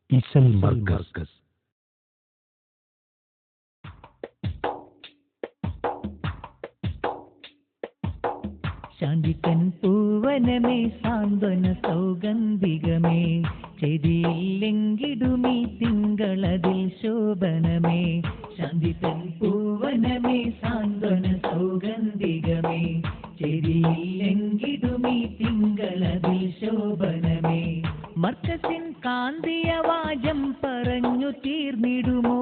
ഇശൽ മർകസ്. ശാന്തിതൻ പൂവനമേ സാന്ത്വന സൗഗന്ധികമേ, ചെരിയില്ലെങ്കിടുമീ തിങ്കളതിൽ ശോഭനമേ. ശാന്തിതൻ പൂവനമേ സാന്ത്വന സൗഗന്ധികമേ, ചെരിയില്ലെങ്കിടുമീ തിങ്കളതിൽ ശോഭനമേ. മർക്കസിൻ കാന്തിയവാചം പറഞ്ഞു തീർന്നിടുമോ,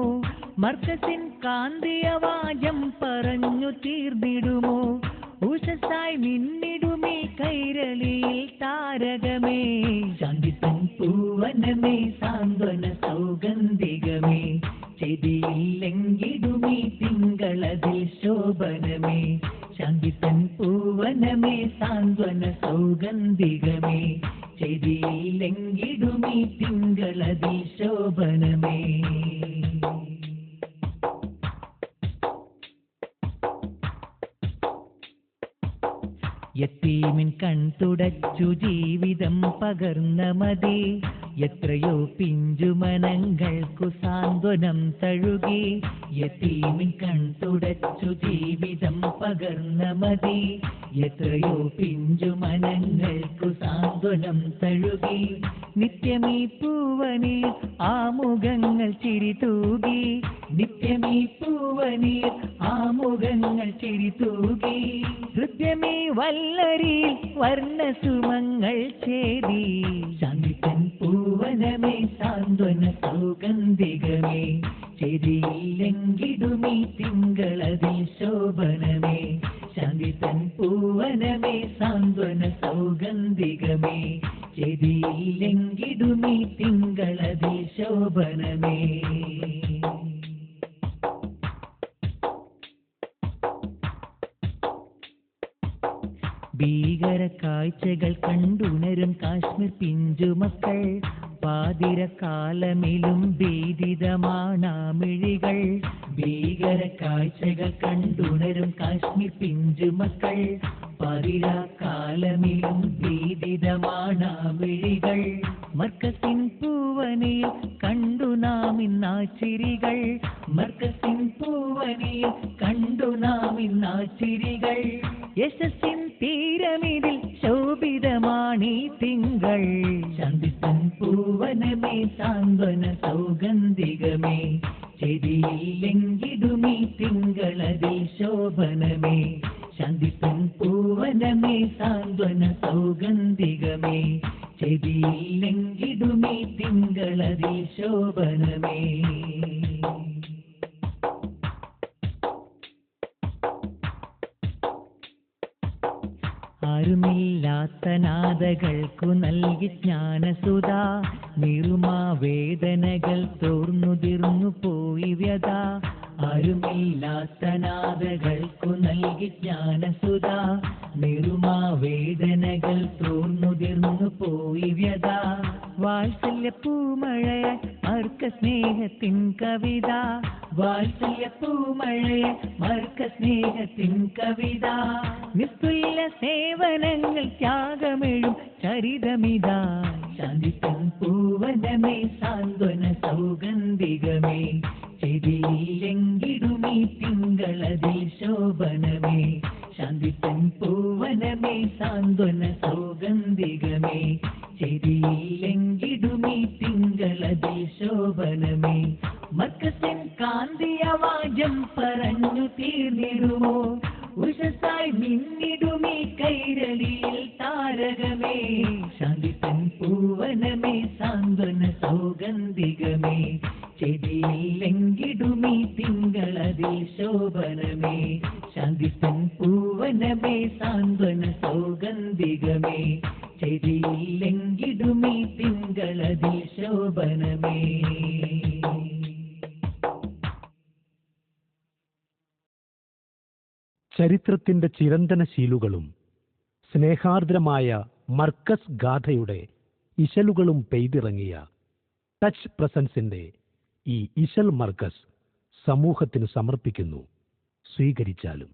മർക്കസിൻ കാന്തിയവാചം പറഞ്ഞു തീർന്നിടുമോ. ഉഷസായി മിന്നിടുമേ കൈരളിയിൽ താരകമേ. ശാന്തിതൻ പൂവനമേ സാന്ത്വന സൗഗന്ധികമേ, ചെരിയില്ലെങ്കിടുമീ തിങ്കളതിൽ ശോഭനമേ. ശാന്തിതൻ പൂവനമേ സാന്ത്വന സൗഗന്ധികമേ, ചെരിയില്ലെങ്കിടുമീ തിങ്കളതിൽ ശോഭനമേ. യത്തീമിൻ കൺതുടച്ചു ജീവിതം പകർന്ന മതി, എത്രയോ പിഞ്ചുമനങ്ങൾക്കു സാന്ത്വനം തഴുകി. യത്തീമിൻ കൺതുടച്ചു ജീവിതം പകർന്ന മതി, എത്രയോ പിഞ്ചുമനങ്ങൾക്കു സാന്ത്വനം തഴുകി. നിത്യമീ പൂവനിൽ ആമുഖങ്ങൾ ചിരിതൂകി, നിത്യമീ പൂവനിൽ ആമുഖങ്ങൾ ചിരിതൂകി. ഹൃദ്യമീ വല്ലരിയിൽ വർണ്ണസുമങ്ങൾ ചേരി. ശാന്തിതൻ പൂവനമേ സാന്ത്വന സൗഗന്ധികമേ, ചെരിയില്ലെങ്കിടുമീ തിങ്കളതിൽ ശോഭനമേ. ശാന്തിതൻ പൂവനമേ സാന്ത്വന സൗഗന്ധികമേ, ചെരിയില്ലെങ്കിടുമീ തിങ്കളതിൽ ശോഭനമേ. ഭീകര കാഴ്ചകൾ കണ്ടുണരും കാശ്മീർ പിഞ്ചുമക്കൾ, പാതിരക്കാലമിലും ഭീതിതമാണാമിഴികൾ. ഭീകര കാഴ്ചകൾ കണ്ടുണരും കാശ്മീർ പിഞ്ചുമക്കൾ, പാതിരക്കാലമിലും ഭീതിതമാണാമിഴികൾ. മർക്കസിൻ പൂവനിൽ കണ്ടു നാം ഇന്നാച്ചിരികൾ, മർക്കസിൻ പൂവനിൽ കണ്ടു നാം ഇന്നാച്ചിരികൾ. യശസ്സിൻ തീരമിതിൽ ശോഭിതമാണീ തിങ്കൾ. ശാന്തിതൻ പൂവനമേ സാന്ത്വന സൗഗന്ധികമേ, ചെരിയില്ലെങ്കിടുമീ തിങ്കളതിൽ ശോഭനമേ. ശാന്തിതൻ പൂവനമേ സാന്ത്വന സൗഗന്ധികമേ, ചെരിയില്ലെങ്കിടുമീ തിങ്കളതിൽ ശോഭനമേ. ആരുമില്ലാത്ത നാദകൾക്കു നൽകി ജ്ഞാനസുധ, നിറുമാ വേദനകൾ തോർന്നുതിർന്നു പോയി വ്യത. ആരുമില്ലാത്ത നാദകൾക്കു നൽകി ജ്ഞാനസുധ, നിറുമാ വേദനകൾ തോർന്നുതിർന്നു പോയി വ്യത. വാത്സല്യ പൂമഴയ മർക്ക സ്നേഹത്തിൻ കവിത, വാത്സല്യ പൂമഴയ മർക്ക സ്നേഹത്തിൻ കവിത. നിസ്തുല്യ സേവനങ്ങൾ ത്യാഗമെഴും ചരിതമിതാ. ശാന്തിതൻ പൂവനമേ സാന്ത്വന സൗഗന്ധികമേ, ചെരിയില്ലെങ്കിടുമീ തിങ്കളതിൽ ശോഭനമേ. ശാന്തിതൻ പൂവനമേ സാന്ത്വന സൗഗന്ധികമേ, ചെരിയില്ലെങ്കിടുമീ തിങ്കളതിൽ ശോഭനമേ. മർക്കസിൻ കാന്തിയവാചം പറഞ്ഞു തീർന്നിടുമോ, ഉഷസായി മിന്നിടുമീ കൈരളിയിൽ താരകമേ. ശാന്തിതൻ പൂവനമേ സാന്ത്വന സൗഗന്ധികമേ, ചെരിയില്ലെങ്കിടുമീ തിങ്കളതിൽ ശോഭനമേ. ശാന്തിതൻ പൂവനമേ സാന്ത്വന സൗഗന്ധികമേ, ചെരിയില്ലെങ്കിടുമീ തിങ്കളതിൽ ശോഭനമേ. ചരിത്രത്തിന്റെ ചിരന്തനശീലുകളും സ്നേഹാർദ്രമായ മർക്കസ് ഗാഥയുടെ ഇശലുകളും പെയ്തിറങ്ങിയ ടച്ച് പ്രസൻസിന്റെ ഈ ഇശൽ മർക്കസ് സമൂഹത്തിന് സമർപ്പിക്കുന്നു. സ്വീകരിച്ചാലും.